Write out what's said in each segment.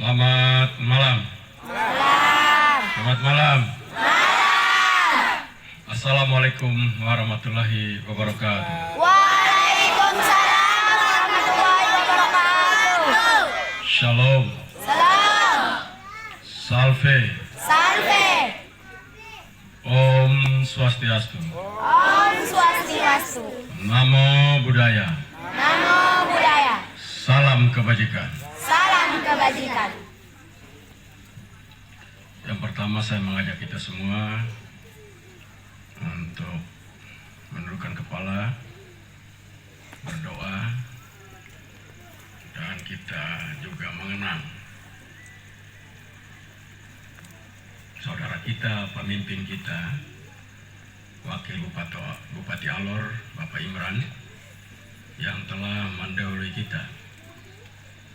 Selamat malam. Malam. Selamat malam. Malam. Assalamualaikum warahmatullahi wabarakatuh. Waalaikumsalam warahmatullahi wabarakatuh. Shalom. Salam. Salve. Salve. Om Swastiastu. Om Swastiastu. Namo Buddhaya. Namo Buddhaya. Salam kebajikan. Salam kebajikan. Yang pertama saya mengajak kita semua untuk menundukkan kepala, berdoa, dan kita juga mengenang saudara kita, pemimpin kita, Wakil Bupati Alor, Bapak Imran, yang telah mendahului kita.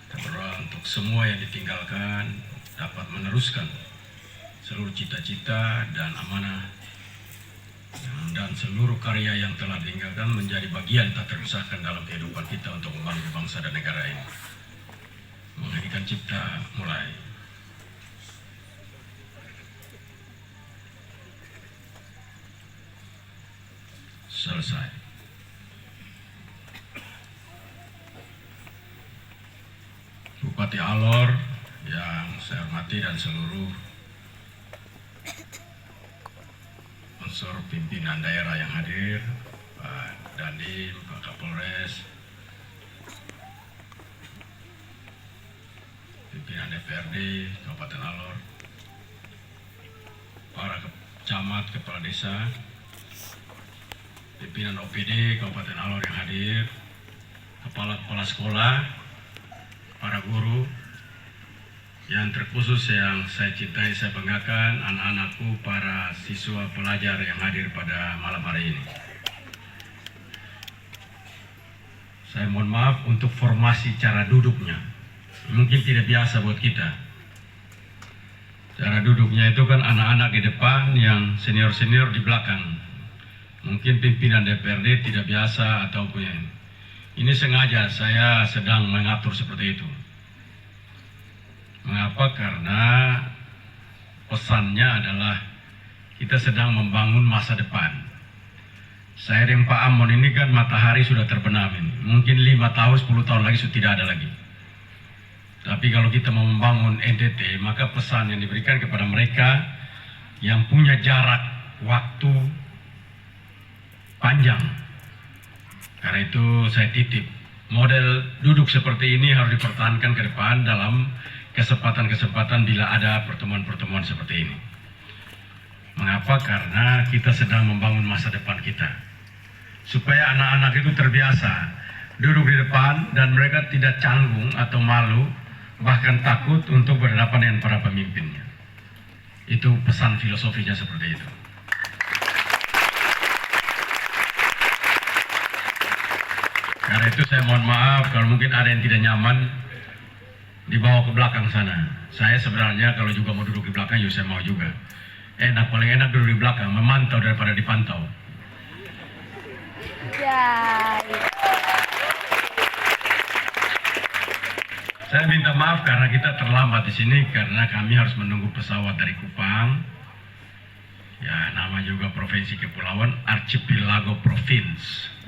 Kita berdoa untuk semua yang ditinggalkan dapat meneruskan seluruh cita-cita dan amanah dan seluruh karya yang telah ditinggalkan menjadi bagian tak terpisahkan dalam kehidupan kita untuk membangun bangsa dan negara ini. Menghentikan cipta mulai. Selesai. Bupati Alor yang saya hormati dan seluruh unsur pimpinan daerah yang hadir, Pak Dandim, Pak Kapolres, pimpinan DPRD Kabupaten Alor, para camat, kepala desa, pimpinan OPD Kabupaten Alor yang hadir, kepala-kepala sekolah, para guru, yang terkhusus yang saya cintai, saya banggakan, anak-anakku, para siswa pelajar yang hadir pada malam hari ini. Saya mohon maaf untuk formasi cara duduknya. Mungkin tidak biasa buat kita. Cara duduknya itu kan anak-anak di depan, yang senior-senior di belakang. Mungkin pimpinan DPRD tidak biasa ataupun ini sengaja saya sedang mengatur seperti itu. Mengapa? Karena pesannya adalah kita sedang membangun masa depan. Saya dan Pak Amon ini kan matahari sudah terbenam ini. Mungkin 5 tahun, 10 tahun lagi sudah tidak ada lagi. Tapi kalau kita mau membangun NTT, maka pesan yang diberikan kepada mereka yang punya jarak waktu panjang. Karena itu saya titip, model duduk seperti ini harus dipertahankan ke depan dalam kesempatan-kesempatan bila ada pertemuan-pertemuan seperti ini. Mengapa? Karena kita sedang membangun masa depan kita. Supaya anak-anak itu terbiasa duduk di depan dan mereka tidak canggung atau malu, bahkan takut untuk berhadapan dengan para pemimpinnya. Itu pesan filosofinya seperti itu. Karena itu saya mohon maaf kalau mungkin ada yang tidak nyaman dibawa ke belakang sana. Saya sebenarnya kalau juga mau duduk di belakang, ya saya mau juga. Enak, paling enak duduk di belakang, memantau daripada dipantau. Ya. Saya minta maaf karena kita terlambat di sini karena kami harus menunggu pesawat dari Kupang. Ya, nama juga provinsi kepulauan, Archipelago Province.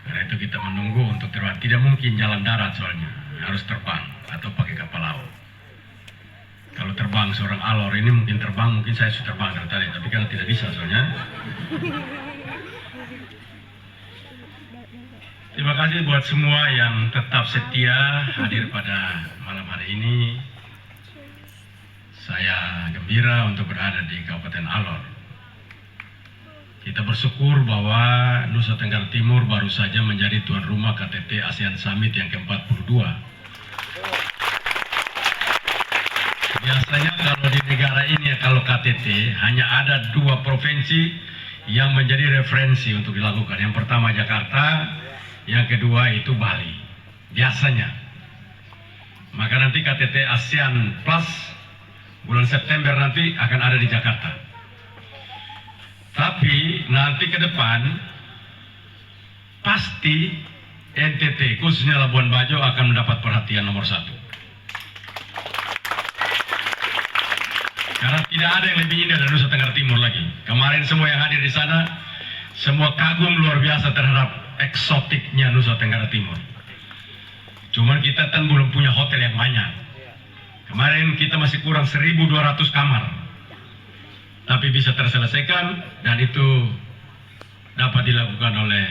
Karena itu kita menunggu untuk terbang. Tidak mungkin jalan darat soalnya, harus terbang atau pakai kapal laut. Kalau terbang seorang Alor ini mungkin terbang, mungkin saya sudah terbang dari tadi, tapi karena tidak bisa soalnya. Terima kasih buat semua yang tetap setia hadir pada malam hari ini. Saya gembira untuk berada di Kabupaten Alor. Kita bersyukur bahwa Nusa Tenggara Timur baru saja menjadi tuan rumah KTT ASEAN Summit yang ke-42. Biasanya kalau di negara ini, kalau KTT, hanya ada 2 provinsi yang menjadi referensi untuk dilakukan. Yang pertama Jakarta, yang kedua itu Bali. Biasanya. Maka nanti KTT ASEAN Plus bulan September nanti akan ada di Jakarta. Tapi nanti ke depan pasti NTT khususnya Labuan Bajo akan mendapat perhatian nomor 1. Karena tidak ada yang lebih indah dari Nusa Tenggara Timur lagi. Kemarin semua yang hadir di sana, semua kagum luar biasa terhadap eksotiknya Nusa Tenggara Timur. Cuman kita kan belum punya hotel yang banyak. Kemarin kita masih kurang 1.200 kamar. Tapi bisa terselesaikan dan itu dapat dilakukan oleh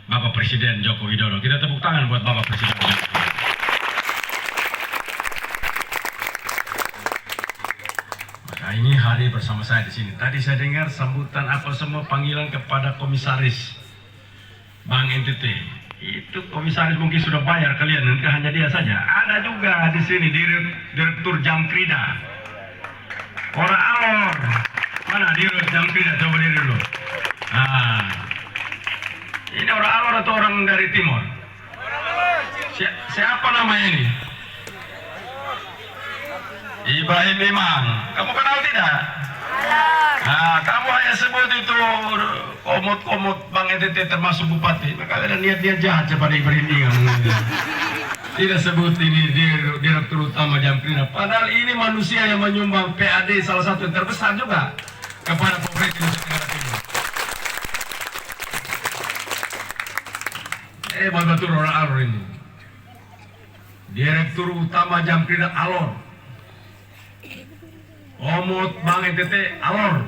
Bapak Presiden Joko Widodo. Kita tepuk tangan buat Bapak Presiden Joko Widodo. Maka ini hadir bersama saya di sini. Tadi saya dengar sambutan apa semua panggilan kepada komisaris Bank NTT. Itu komisaris mungkin sudah bayar kalian, nanti hanya dia saja. Ada juga di sini Direktur Jamkrida. Orang Alor. Mana Direktur Jamkrida? Coba diri dulu. Nah, ini orang Alor atau orang dari Timur? Siapa namanya ini? Ibrahim Imam. Kamu kenal tidak? Nah, kamu hanya sebut itu komut-komut Bang NTT termasuk bupati. Maka ada niat-niat jahat kepada Ibrahim Imam. Tidak sebut ini Direktur Utama Jamkrida. Padahal ini manusia yang menyumbang PAD salah satu yang terbesar juga kepada Provinsi Nusa Tenggara Timur. Betul orang Alor ini. Direktur Utama Jamkrida Alor. Komut Bank NTT Alor.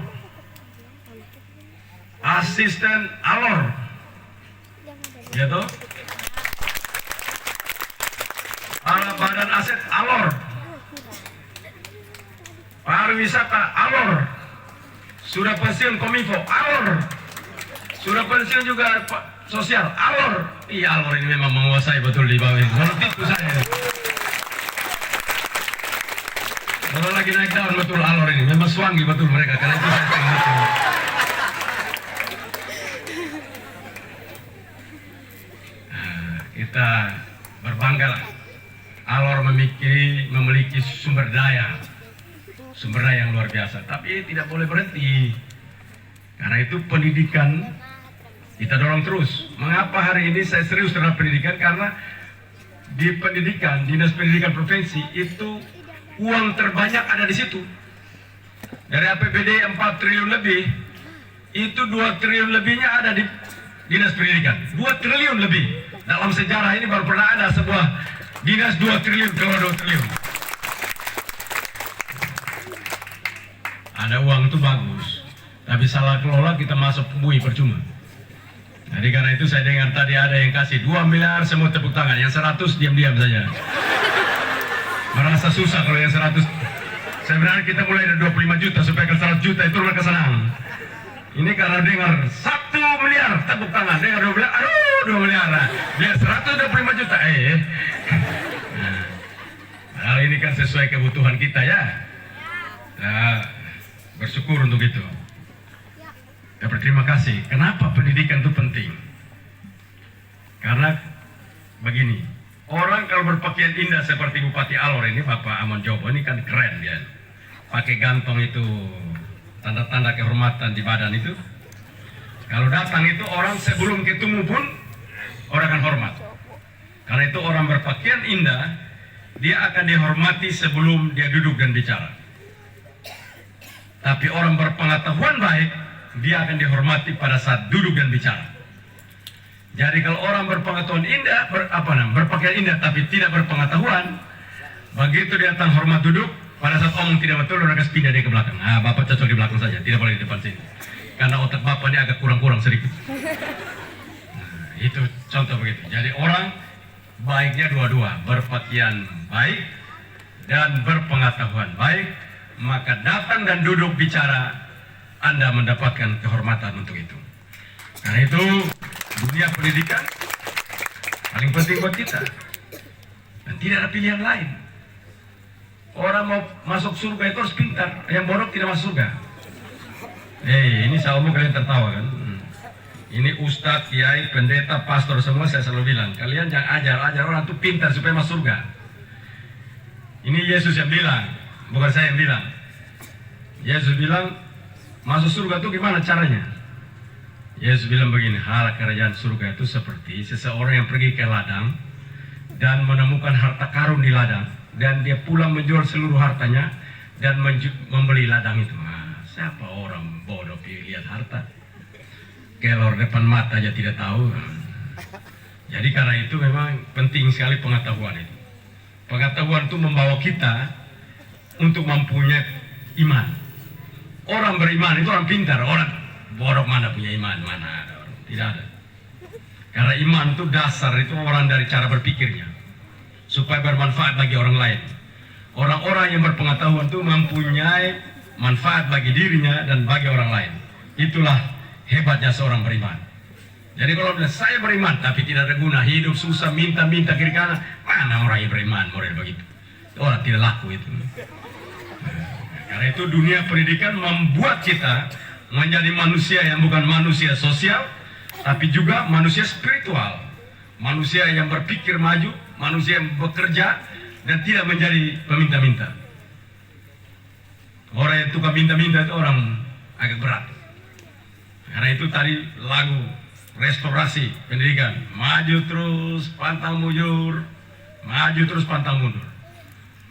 Asisten Alor. Ya toh? Kepala Badan Aset Alor. Pariwisata Alor. Sudah pensiun Kominfo Alor. Sudah pensiun juga sosial Alor. Iya, Alor ini memang menguasai betul di bawah ini. Menurut itu saya. Kalau lagi naik daun betul Alor ini, memang swangi betul mereka, karena itu saya pengen itu. Nah, kita berbangga lah. Alor memiliki sumber daya yang luar biasa, tapi tidak boleh berhenti. Karena itu pendidikan kita dorong terus. Mengapa hari ini saya serius terhadap pendidikan? Karena di pendidikan, Dinas Pendidikan Provinsi itu uang terbanyak ada di situ. Dari APBD 4 triliun lebih, itu 2 triliun lebihnya ada di Dinas Pendidikan. 2 triliun lebih. Dalam sejarah ini baru pernah ada sebuah dinas 2 triliun keluar 2 triliun. Ada uang itu bagus, tapi salah kelola kita masuk bui percuma. Jadi karena itu saya dengar tadi ada yang kasih 2 miliar semua tepuk tangan, yang 100 diam-diam saja. Merasa susah kalau yang 100. Sebenarnya kita mulai dari 25 juta supaya ke 100 juta itu mereka senang. Ini karena dengar 1 miliar tepuk tangan, dengar 2 miliar, aduh 2 miliar. Dia 125 juta. Nah, hal ini kan sesuai kebutuhan kita ya. Nah, bersyukur untuk itu. Ya, berterima kasih. Kenapa pendidikan itu penting? Karena begini, orang kalau berpakaian indah seperti Bupati Alor ini, Bapak Amon Jobo ini kan keren dia. Pakai gantong itu, tanda-tanda kehormatan di badan itu. Kalau datang itu orang sebelum ketemu pun orang akan hormat. Karena itu orang berpakaian indah, dia akan dihormati sebelum dia duduk dan bicara. Tapi orang berpengetahuan baik, dia akan dihormati pada saat duduk dan bicara. Jadi kalau orang berpengetahuan indah, berpakaian indah tapi tidak berpengetahuan, begitu dia datang hormat duduk, pada saat omong tidak betul, mereka pindah dia ke belakang. Nah, Bapak cocok di belakang saja, tidak boleh di depan sini. Karena otak Bapak ini agak kurang-kurang sedikit. Nah, itu contoh begitu. Jadi orang baiknya dua-dua, berpakaian baik dan berpengetahuan baik, maka datang dan duduk bicara, Anda mendapatkan kehormatan untuk itu. Karena itu dunia pendidikan paling penting buat kita dan tidak ada pilihan lain. Orang mau masuk surga itu harus pintar, yang bodoh tidak masuk surga. Ini saya omong kalian tertawa kan. Ini ustadz, kiai, pendeta, pastor semua saya selalu bilang, kalian jangan ajar orang itu pintar supaya masuk surga. Ini Yesus yang bilang, bukan saya yang bilang. Yesus bilang masuk surga itu gimana caranya? Yesus bilang begini, hal kerajaan surga itu seperti seseorang yang pergi ke ladang dan menemukan harta karun di ladang, dan dia pulang menjual seluruh hartanya dan membeli ladang itu. Nah, siapa orang bodoh lihat harta? Kelor depan mata aja tidak tahu. Jadi karena itu memang penting sekali pengetahuan itu. Pengetahuan itu membawa kita untuk mempunyai iman. Orang beriman itu orang pintar, orang bodoh mana punya iman, mana ada orang. Tidak ada. Karena iman itu dasar, itu orang dari cara berpikirnya supaya bermanfaat bagi orang lain. Orang-orang yang berpengetahuan itu mempunyai manfaat bagi dirinya dan bagi orang lain. Itulah hebatnya seorang beriman. Jadi kalau saya beriman tapi tidak ada guna, hidup susah, minta-minta kiri kanan, mana orang yang beriman model begitu? Orang tidak laku itu. Karena itu dunia pendidikan membuat kita menjadi manusia yang bukan manusia sosial, tapi juga manusia spiritual. Manusia yang berpikir maju, manusia yang bekerja dan tidak menjadi peminta-minta. Orang yang tukang minta-minta itu orang agak berat. Karena itu tadi lagu restorasi pendidikan, maju terus pantang mundur, maju terus pantang mundur.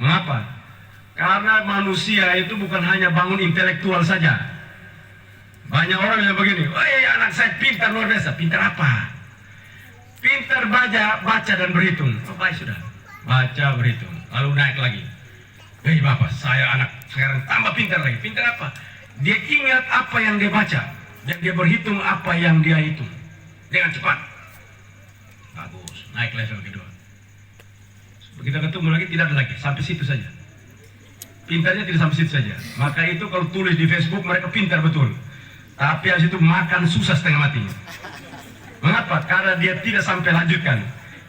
Mengapa? Karena manusia itu bukan hanya bangun intelektual saja. Banyak orang yang begini, anak saya pintar luar biasa. Pintar apa? Pintar baca dan berhitung. Oh, baik sudah, baca berhitung, lalu naik lagi. Bapak, saya anak sekarang tambah pintar lagi. Pintar apa? Dia ingat apa yang dia baca dan dia berhitung apa yang dia hitung dengan cepat. Bagus, naik level kedua. Begitu ketemu lagi tidak ada lagi, sampai situ saja. Pintarnya tidak sampai situ saja. Maka itu kalau tulis di Facebook mereka pintar betul, tapi habis itu makan susah setengah mati. Mengapa? Karena dia tidak sampai lanjutkan.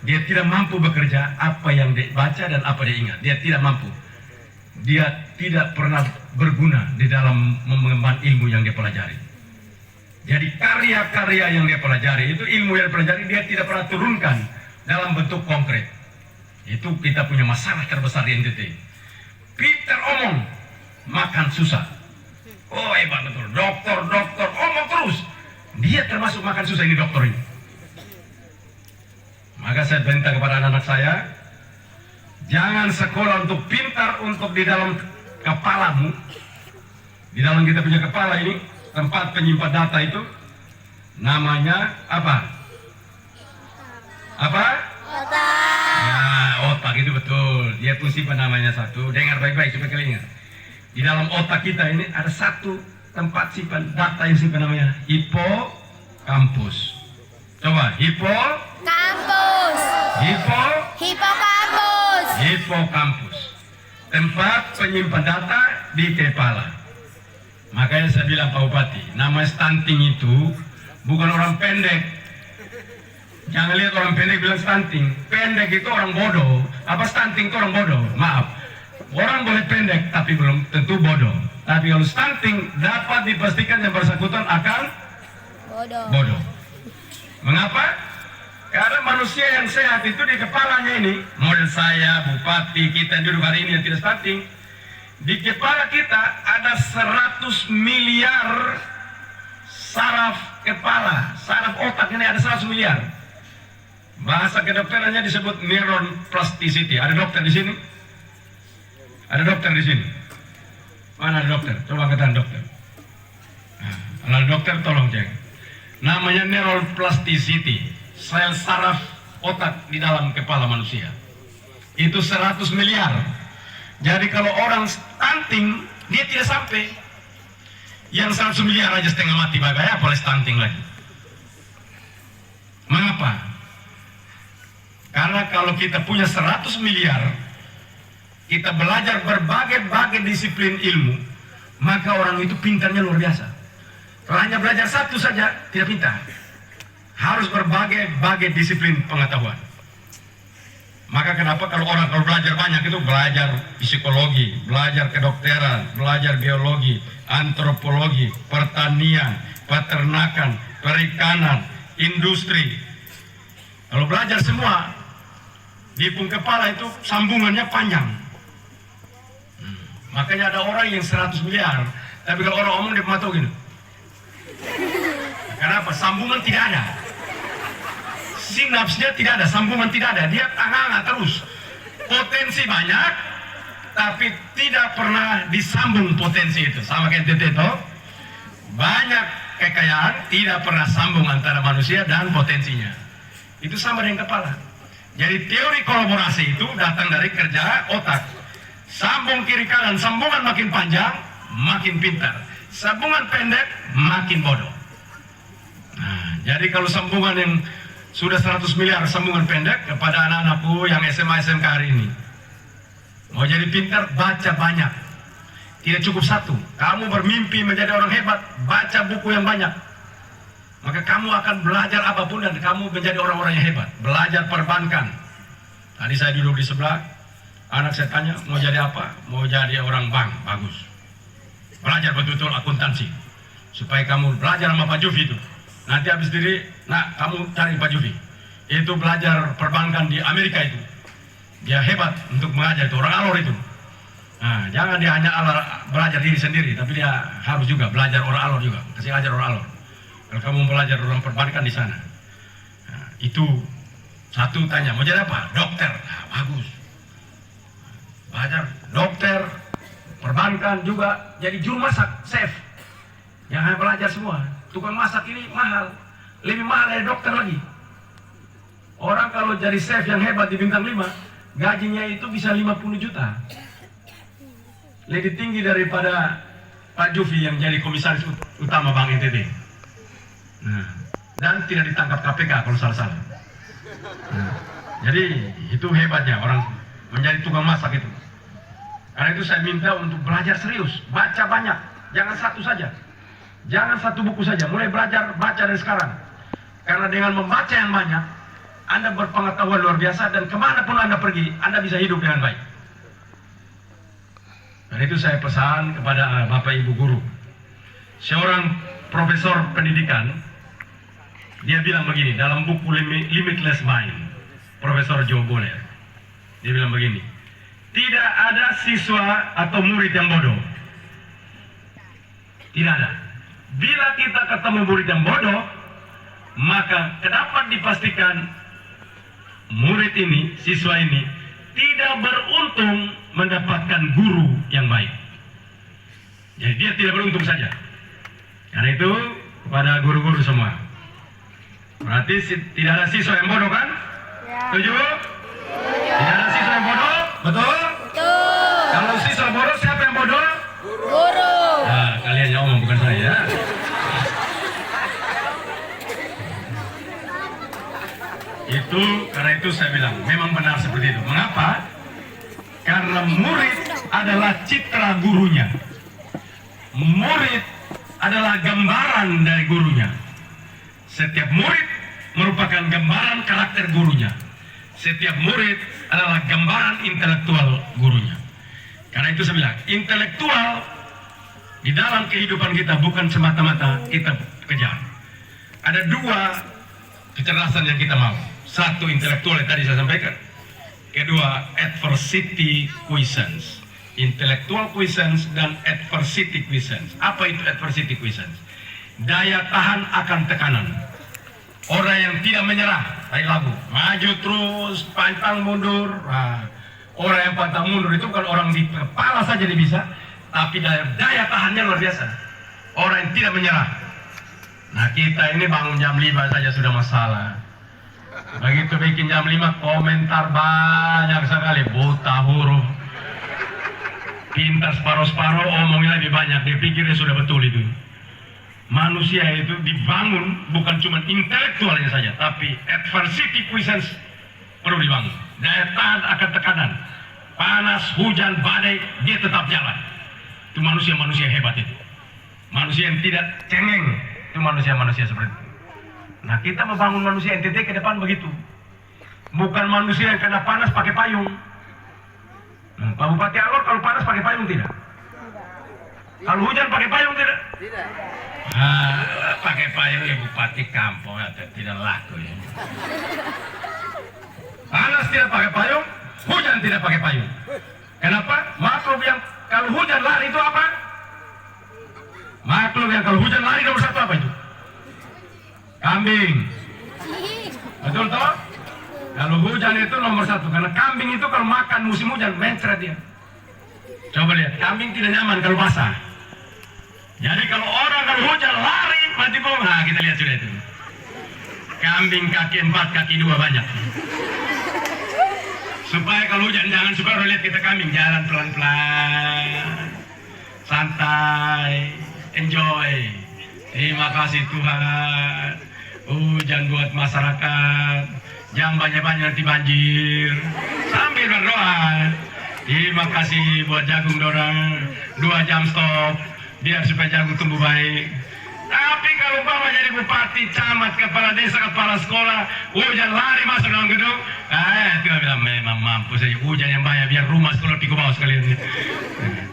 Dia tidak mampu bekerja apa yang dia baca dan apa dia ingat. Dia tidak mampu. Dia tidak pernah berguna di dalam mengembangkan ilmu yang dia pelajari. Jadi karya-karya yang dia pelajari itu, ilmu yang dia pelajari, dia tidak pernah turunkan dalam bentuk konkret. Itu kita punya masalah terbesar di NTT. Pintar omong, makan susah. Oh hebat betul, dokter omong terus. Dia termasuk makan susah ini dokter ini. Maka saya minta kepada anak-anak saya, jangan sekolah untuk pintar, untuk di dalam kepalamu. Di dalam kita punya kepala ini, tempat penyimpan data itu, namanya apa? Apa? Otak. Nah, otak itu betul. Dia pun simpan namanya satu. Dengar baik-baik supaya kalian ingat. Di dalam otak kita ini ada satu tempat simpan data yang simpan namanya hipokampus. Coba, Kampus. Hipokampus. Hipokampus. Tempat penyimpan data di kepala. Makanya saya bilang Pak Bupati, nama stunting itu bukan orang pendek. Jangan lihat orang pendek bilang stunting. Pendek itu orang bodoh. Apa stunting itu orang bodoh? Maaf. Orang boleh pendek tapi belum tentu bodoh. Tapi kalau stunting dapat dipastikan yang bersangkutan akan bodoh. Mengapa? Karena manusia yang sehat itu di kepalanya ini, model saya, bupati, kita duduk hari ini yang tidak stunting, di kepala kita ada 100 miliar saraf kepala, saraf otak ini ada 100 miliar. Bahasa kedokterannya disebut neuron plasticity. Ada dokter di sini? Ada dokter di sini? Mana ada dokter? Coba angkatan dokter. Nah, kalau dokter tolong cek. Namanya neuron plasticity. Sel saraf otak di dalam kepala manusia itu 100 miliar. Jadi kalau orang stunting dia tidak sampai. Yang 100 miliar aja setengah mati, bagaimana boleh stunting lagi? Mengapa? Karena kalau kita punya 100 miliar, kita belajar berbagai disiplin ilmu, maka orang itu pintarnya luar biasa. Kalau hanya belajar satu saja tidak pintar. Harus berbagai disiplin pengetahuan. Maka kenapa kalau belajar banyak itu belajar psikologi, belajar kedokteran, belajar biologi, antropologi, pertanian, peternakan, perikanan, industri. Kalau belajar semua di ipung kepala itu sambungannya panjang. Makanya ada orang yang 100 miliar, tapi kalau orang omong dia mata gini. Kenapa? Sambungan tidak ada. Sinapsnya tidak ada, sambungan tidak ada. Dia tanganga terus. Potensi banyak, tapi tidak pernah disambung potensi itu. Sama kayak NTT itu, banyak kekayaan tidak pernah sambung antara manusia dan potensinya. Itu sama dengan kepala. Jadi teori kolaborasi itu datang dari kerja otak. Sambung kiri kanan, sambungan makin panjang, makin pintar. Sambungan pendek, makin bodoh. Nah, jadi kalau sambungan yang sudah 100 miliar sambungan pendek kepada anak-anakku yang SMA SMK hari ini, mau jadi pintar, baca banyak. Tidak cukup satu. Kamu bermimpi menjadi orang hebat, baca buku yang banyak. Maka kamu akan belajar apapun dan kamu menjadi orang-orang yang hebat. Belajar perbankan. Tadi saya duduk di sebelah, anak saya tanya, mau jadi apa? Mau jadi orang bank, bagus. Belajar betul-betul akuntansi. Supaya kamu belajar sama Pak Jufi itu. Nanti habis diri, nah kamu cari Pak Jufi. Itu belajar perbankan di Amerika itu. Dia hebat untuk mengajar itu, orang alor itu. Nah, jangan dia hanya belajar diri sendiri, tapi dia harus juga belajar orang alor juga. Kasih ajar orang alor. Kalau kamu belajar orang perbankan di sana. Nah, itu satu tanya, mau jadi apa? Dokter. Nah, bagus. Belajar dokter, perbankan juga, jadi juru masak, chef. Jangan belajar semua. Tukang masak ini mahal, lebih mahal dari dokter lagi. Orang kalau jadi chef yang hebat di bintang 5, gajinya itu bisa 50 juta. Lebih tinggi daripada Pak Jufi yang jadi komisaris utama Bank NTT. Nah, dan tidak ditangkap KPK kalau salah-salah. Nah, jadi itu hebatnya orang menjadi tukang masak itu. Karena itu saya minta untuk belajar serius, baca banyak, jangan satu saja. Jangan satu buku saja, mulai belajar, baca dari sekarang. Karena dengan membaca yang banyak, Anda berpengetahuan luar biasa dan kemanapun Anda pergi, Anda bisa hidup dengan baik. Dan itu saya pesan kepada Bapak Ibu Guru. Seorang profesor pendidikan, dia bilang begini, dalam buku Limitless Mind, Profesor Joe Boller. Dia bilang begini, tidak ada siswa atau murid yang bodoh. Tidak ada. Bila kita ketemu murid yang bodoh, maka dapat dipastikan murid ini, siswa ini, tidak beruntung mendapatkan guru yang baik. Jadi dia tidak beruntung saja. Karena itu, kepada guru-guru semua, berarti tidak ada siswa yang bodoh kan? Ya. Setuju? Tidak ada siswa yang bodoh? Betul? Betul. Kalau siswa bodoh, siapa yang bodoh? Guru. Nah, kalian yang ngomong, bukan saya. Karena itu saya bilang, memang benar seperti itu. Mengapa? Karena murid adalah citra gurunya. Murid adalah gambaran dari gurunya. Setiap murid merupakan gambaran karakter gurunya. Setiap murid adalah gambaran intelektual gurunya. Karena itu saya bilang, intelektual di dalam kehidupan kita bukan semata-mata kita kejar. Ada dua kecerdasan yang kita mau. Satu, intelektual yang tadi saya sampaikan. Kedua, adversity quiescence. Intellectual quiescence dan adversity quiescence. Apa itu adversity quiescence? Daya tahan akan tekanan. Orang yang tidak menyerah, kayak lagu, maju terus, pantang mundur. Nah, orang yang pantang mundur itu kalau orang di kepala saja dia bisa, tapi daya tahannya luar biasa. Orang yang tidak menyerah. Nah, kita ini bangun jam 5 saja sudah masalah. Begitu bikin jam 5, komentar banyak sekali, buta huruf. Pintar separuh-separuh, omongnya lebih banyak, dia pikir dia sudah betul itu. Manusia itu dibangun bukan cuma intelektualnya saja, tapi adversity quiescence perlu dibangun. Daya tahan akan tekanan, panas, hujan, badai, dia tetap jalan. Itu manusia-manusia hebat itu. Manusia yang tidak cengeng, itu manusia-manusia seperti itu. Nah, kita membangun manusia NTT ke depan begitu. Bukan manusia yang kena panas pakai payung. Nah, Pak Bupati Alor kalau panas pakai payung tidak? Kalau hujan pakai payung tidak? Tidak. Pakai payung ya Bupati kampung tidak laku ya. Panas tidak pakai payung, hujan tidak pakai payung. Kenapa? Makhluk yang kalau hujan lari itu apa? Makhluk yang kalau hujan lari nomor satu apa itu? Kambing. Betul toh? Kalau hujan itu nomor satu, karena kambing itu kalau makan musim hujan mencret dia. Coba lihat, kambing tidak nyaman kalau basah. Jadi kalau orang kalau hujan lari mati bom. Nah, kita lihat sudah itu. Kambing kaki 4, kaki 2 banyak. Supaya kalau hujan jangan suka orang lihat kita kambing jalan pelan-pelan, santai, enjoy. Terima kasih Tuhan. Hujan buat masyarakat. Jangan banyak-banyak nanti banjir. Sambil berdoa. Terima kasih buat jagung dorang 2 jam stop biar supaya jagung tumbuh baik. Tapi kalau Bapak jadi bupati, camat, kepala desa, kepala sekolah, hujan lari masuk dalam gedung, kita bilang memang mampu saja hujan yang banyak biar rumah sekolah pikul bawah sekalian.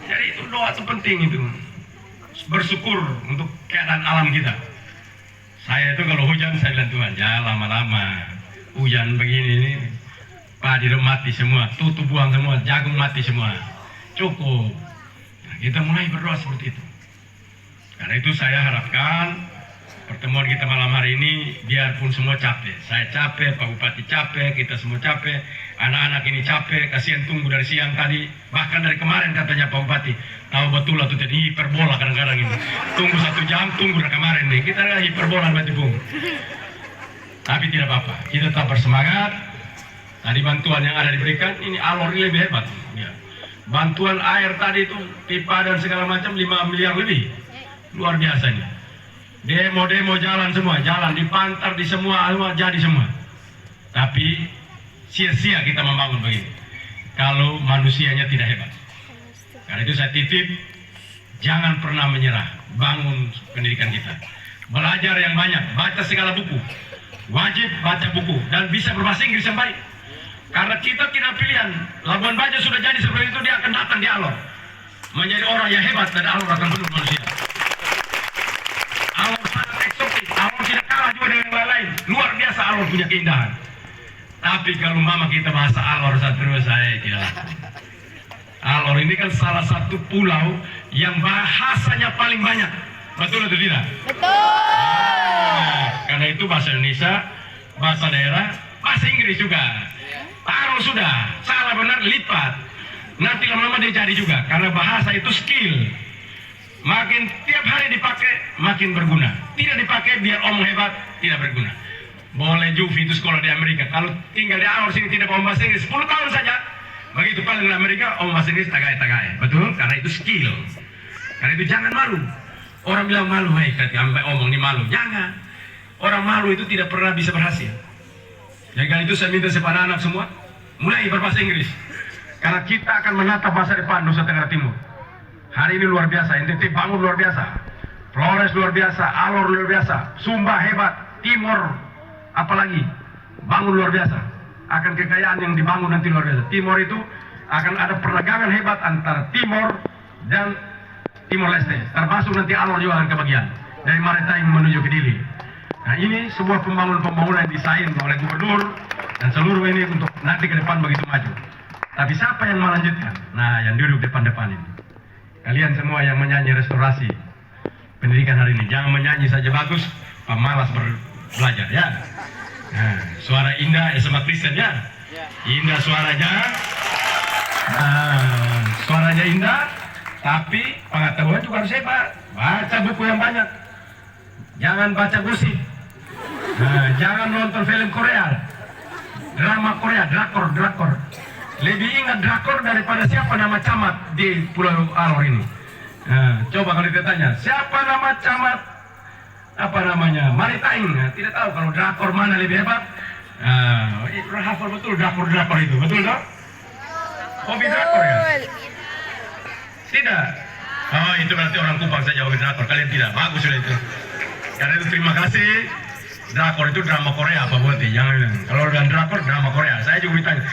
Jadi itu doa itu penting itu. Bersyukur untuk keadaan alam kita. Saya itu kalau hujan saya bilang Tuhan, jangan lama-lama. Hujan begini ini, padi mati semua, tutup buang semua, jagung mati semua. Cukup. Nah, kita mulai berdoa seperti itu. Karena itu saya harapkan pertemuan kita malam hari ini, biarpun semua capek. Saya capek, Pak Bupati capek, kita semua capek, anak-anak ini capek, kasihan tunggu dari siang tadi, bahkan dari kemarin katanya Pak Bupati, tahu betul atau tidak, hiperbola kadang-kadang ini. Tunggu 1 jam, tunggu dari kemarin nih, kita ada hiperbola Mbak Bung. Tapi tidak apa-apa, kita tetap bersemangat. Tadi bantuan yang ada diberikan, ini alor ini lebih hebat. Ya. Bantuan air tadi itu, pipa dan segala macam 5 miliar lebih. Luar biasa ini. Demo-demo jalan semua, jalan dipantar di semua jadi semua. Tapi sia-sia kita membangun begini kalau manusianya tidak hebat. Karena itu saya titip, jangan pernah menyerah, bangun pendidikan kita. Belajar yang banyak, baca segala buku. Wajib baca buku dan bisa berbahasa Inggris yang baik. Karena kita tidak pilihan. Labuan Bajo sudah jadi seperti itu, dia akan datang di Alor. Menjadi orang yang hebat dan Alor akan penuh manusia. Alor sangat eksotis, Alor tidak kalah juga dengan yang lain. Luar biasa Alor punya keindahan. Tapi kalau mama kita bahasa Alor terus saya tidak. Alor ini kan salah satu pulau yang bahasanya paling banyak. Betul atau tidak? Betul. Karena itu bahasa Indonesia, bahasa daerah, bahasa Inggris juga. Alor sudah, salah benar lipat. Nanti lama-lama dia jadi juga. Karena bahasa itu skill. Makin tiap hari dipakai, makin berguna. Tidak dipakai biar omong hebat, tidak berguna. Boleh Juvi itu sekolah di Amerika. Kalau tinggal di Alor sini tidak omong bahasa Inggris, 10 tahun saja. Begitu paling di Amerika, omong bahasa Inggris tagai-tagai. Betul? Karena itu skill. Karena itu jangan malu. Orang bilang malu, hei, sampai omong ini malu. Jangan. Orang malu itu tidak pernah bisa berhasil. Jadi karena itu saya minta kepada anak semua, mulai berbahasa Inggris. Karena kita akan menatap masa depan Nusa Tenggara Timur. Hari ini luar biasa, NTT bangun luar biasa, Flores luar biasa, Alor luar biasa, Sumba hebat, Timor apalagi bangun luar biasa. Akan kekayaan yang dibangun nanti luar biasa. Timor itu akan ada perdagangan hebat antara Timor dan Timor Leste. Termasuk nanti Alor juga akan kebagian dari Maritime menuju ke Dili. Nah ini sebuah pembangunan yang disain oleh gubernur dan seluruh ini untuk nanti ke depan begitu maju. Tapi siapa yang melanjutkan? Nah yang duduk depan-depan ini. Kalian semua yang menyanyi restorasi pendidikan hari ini, jangan menyanyi saja bagus, pemalas belajar ya. Nah, suara indah SMA Kristen ya. Indah suaranya. Nah, suaranya indah, tapi pengetahuan juga harus hebat. Baca buku yang banyak. Jangan baca gosip. Nah, jangan nonton film Korea. Drama Korea, drakor. Lebih ingat drakor daripada siapa nama camat di Pulau Alor ini. Nah, coba kalau kita tanya, siapa nama camat? Apa namanya? Maritime. Nah, tidak tahu kalau drakor mana lebih hebat. Nah, itu hafal betul drakor itu, betul dong? Hobi drakor ya? Tidak. Oh, itu berarti orang Kupang saja hobi drakor. Kalian tidak. Bagus sudah itu. Karena itu terima kasih. Drakor itu drama Korea apa buat jangan bilang. Kalau dengan drakor drama Korea. Saya juga ditanya,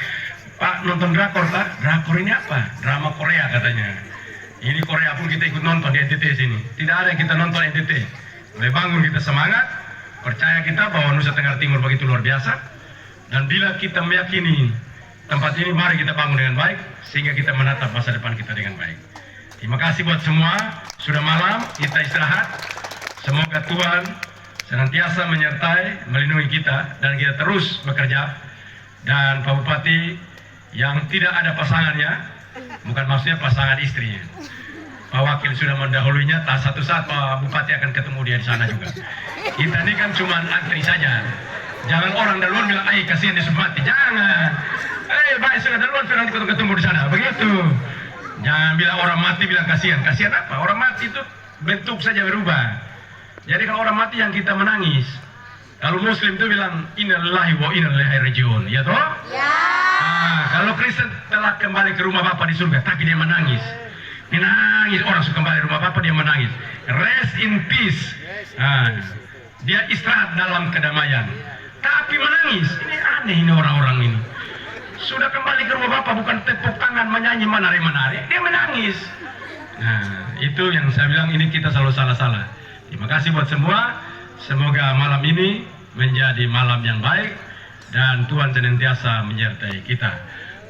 Pak nonton drakor tak? Drakor ini apa? Drama Korea katanya. Ini Korea pun kita ikut nonton di NTT sini. Tidak ada yang kita nonton NTT. Mulai bangun kita semangat. Percaya kita bahwa Nusa Tenggara Timur begitu luar biasa. Dan bila kita meyakini tempat ini, mari kita bangun dengan baik. Sehingga kita menatap masa depan kita dengan baik. Terima kasih buat semua. Sudah malam, kita istirahat. Semoga Tuhan senantiasa menyertai, melindungi kita. Dan kita terus bekerja. Dan Pak Bupati yang tidak ada pasangannya, Bukan maksudnya pasangan istri. Pak Wakil sudah mendahulunya, tak satu saat Pak Bupati akan ketemu dia di sana juga. Kita ini kan cuma antri saja. Jangan orang duluan bilang, kasihan dia sudah mati. Jangan. Baik sudah duluan, nanti ketemu di sana. Begitu. Jangan bilang orang mati bilang kasihan. Kasihan apa? Orang mati itu bentuk saja berubah. Jadi kalau orang mati yang kita menangis. Kalau Muslim itu bilang innalillahi wa inna ilaihi rajiun, ya toh? Ya. Nah, kalau Kristen telah kembali ke rumah Bapa di surga, tapi dia menangis. Menangis, orang suka kembali ke rumah Bapa dia menangis. Rest in peace. Nah, dia istirahat dalam kedamaian. Tapi menangis. Ini aneh ini orang-orang ini. Sudah kembali ke rumah Bapa bukan tepuk tangan menyanyi menari-menari, dia menangis. Nah, itu yang saya bilang ini kita selalu salah-salah. Terima kasih buat semua. Semoga malam ini menjadi malam yang baik dan Tuhan senantiasa menyertai kita.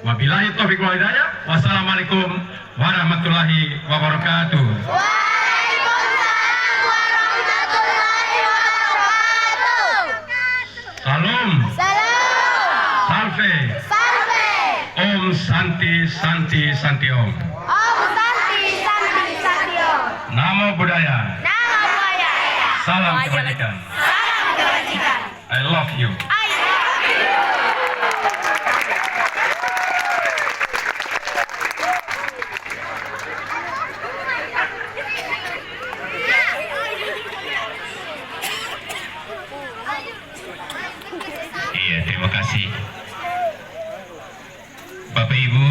Wabillahi taufiq wal hidayah. Wassalamualaikum warahmatullahi wabarakatuh. Waalaikumsalam warahmatullahi wabarakatuh. Salam. Salam. Salve. Salve. Om Santi Santi Santi Om. Om Santi Santi Santi Om. Namo Buddhaya. Nama buaya. Salam kebajikan. Salam kebajikan. I love you. I love you. Iya, terima kasih. Bapak Ibu